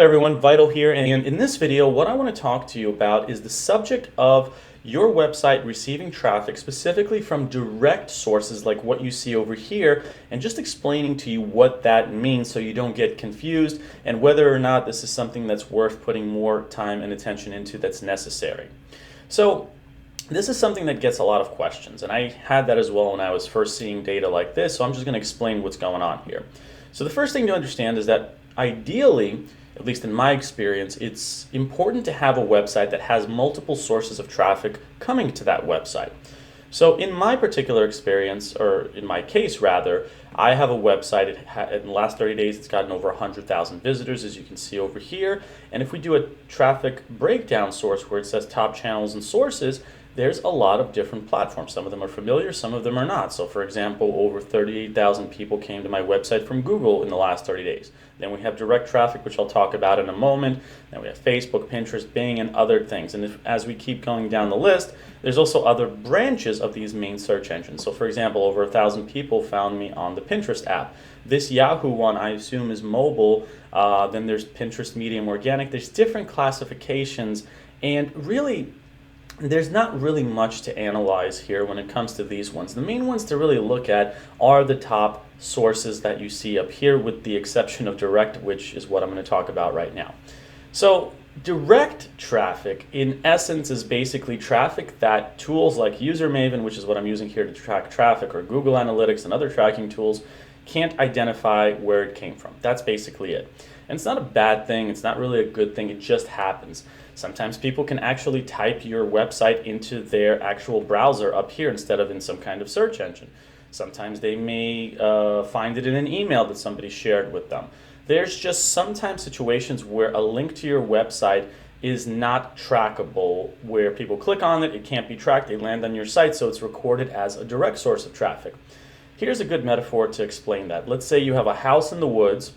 everyone? Vital here, and in this video what I want to talk to you about is the subject of your website receiving traffic specifically from direct sources like what you see over here, and just explaining to you what that means so you don't get confused and whether or not this is something that's worth putting more time and attention into that's necessary. So this is something that gets a lot of questions, and I had that as well when I was first seeing data like this, so I'm just going to explain what's going on here. So the first thing to understand is that ideally, at least in my experience, it's important to have a website that has multiple sources of traffic coming to that website. So in my particular experience, or in my case rather, I have a website, in the last 30 days it's gotten over 100,000 visitors, as you can see over here. And if we do a traffic breakdown source where it says top channels and sources, there's a lot of different platforms. Some of them are familiar, some of them are not. So for example, over 38,000 people came to my website from Google in the last 30 days. Then we have direct traffic, which I'll talk about in a moment. Then we have Facebook, Pinterest, Bing, and other things. And as we keep going down the list, there's also other branches of these main search engines. So for example, over 1,000 people found me on the Pinterest app. This Yahoo one, I assume, is mobile. Then there's Pinterest Medium Organic. There's different classifications, and really, there's not really much to analyze here when it comes to these ones. The main ones to really look at are the top sources that you see up here, with the exception of direct, which is what I'm going to talk about right now. So direct traffic, in essence, is basically traffic that tools like UserMaven, which is what I'm using here to track traffic, or Google Analytics and other tracking tools, can't identify where it came from. That's basically it. And it's not a bad thing, it's not really a good thing, it just happens. Sometimes people can actually type your website into their actual browser up here instead of in some kind of search engine. Sometimes they may find it in an email that somebody shared with them. There's just sometimes situations where a link to your website is not trackable, where people click on it, it can't be tracked, they land on your site, so it's recorded as a direct source of traffic. Here's a good metaphor to explain that. Let's say you have a house in the woods,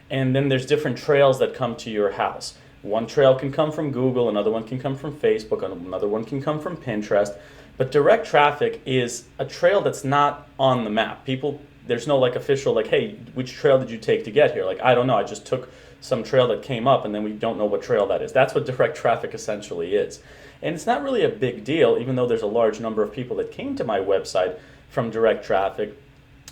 and then there's different trails that come to your house. One trail can come from Google, another one can come from Facebook, another one can come from Pinterest. But direct traffic is a trail that's not on the map. There's no official, hey, which trail did you take to get here? I don't know, I just took some trail that came up and then we don't know what trail that is. That's what direct traffic essentially is. And it's not really a big deal, even though there's a large number of people that came to my website from direct traffic,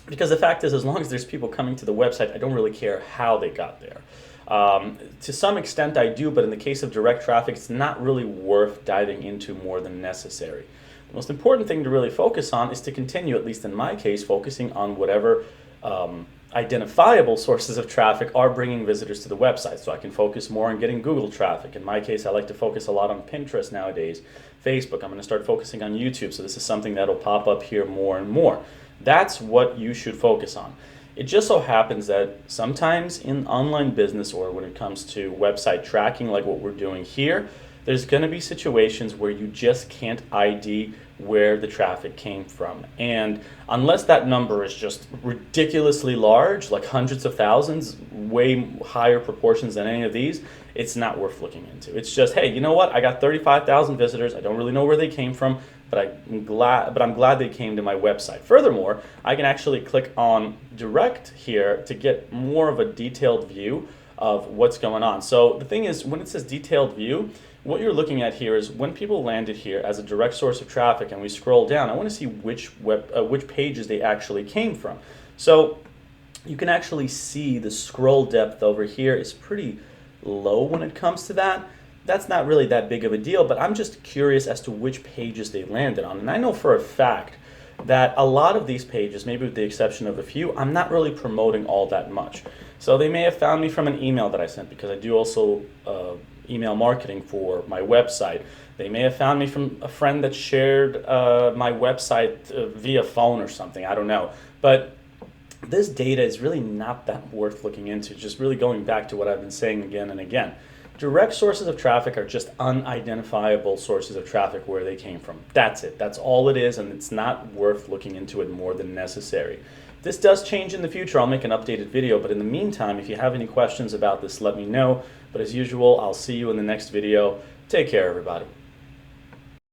because the fact is, as long as there's people coming to the website, I don't really care how they got there. To some extent I do, but in the case of direct traffic, it's not really worth diving into more than necessary. The most important thing to really focus on is to continue, at least in my case, focusing on whatever identifiable sources of traffic are bringing visitors to the website. So I can focus more on getting Google traffic. In my case, I like to focus a lot on Pinterest nowadays, Facebook. I'm going to start focusing on YouTube, so this is something that'll pop up here more and more. That's what you should focus on. It just so happens that sometimes in online business, or when it comes to website tracking like what we're doing here, there's going to be situations where you just can't ID where the traffic came from. And unless that number is just ridiculously large, like hundreds of thousands, way higher proportions than any of these, it's not worth looking into. It's just, hey, you know what? I got 35,000 visitors. I don't really know where they came from, but I'm glad they came to my website. Furthermore, I can actually click on direct here to get more of a detailed view of what's going on. So the thing is, when it says detailed view, what you're looking at here is when people landed here as a direct source of traffic and we scroll down, I want to see which pages they actually came from. So you can actually see the scroll depth over here is pretty low when it comes to that. That's not really that big of a deal, but I'm just curious as to which pages they landed on. And I know for a fact that a lot of these pages, maybe with the exception of a few, I'm not really promoting all that much. So they may have found me from an email that I sent, because I do also email marketing for my website. They may have found me from a friend that shared my website via phone or something, I don't know. But this data is really not that worth looking into, just really going back to what I've been saying again and again. Direct sources of traffic are just unidentifiable sources of traffic where they came from. That's it. That's all it is, and it's not worth looking into it more than necessary. This does change in the future. I'll make an updated video, but in the meantime, if you have any questions about this, let me know. But as usual, I'll see you in the next video. Take care, everybody.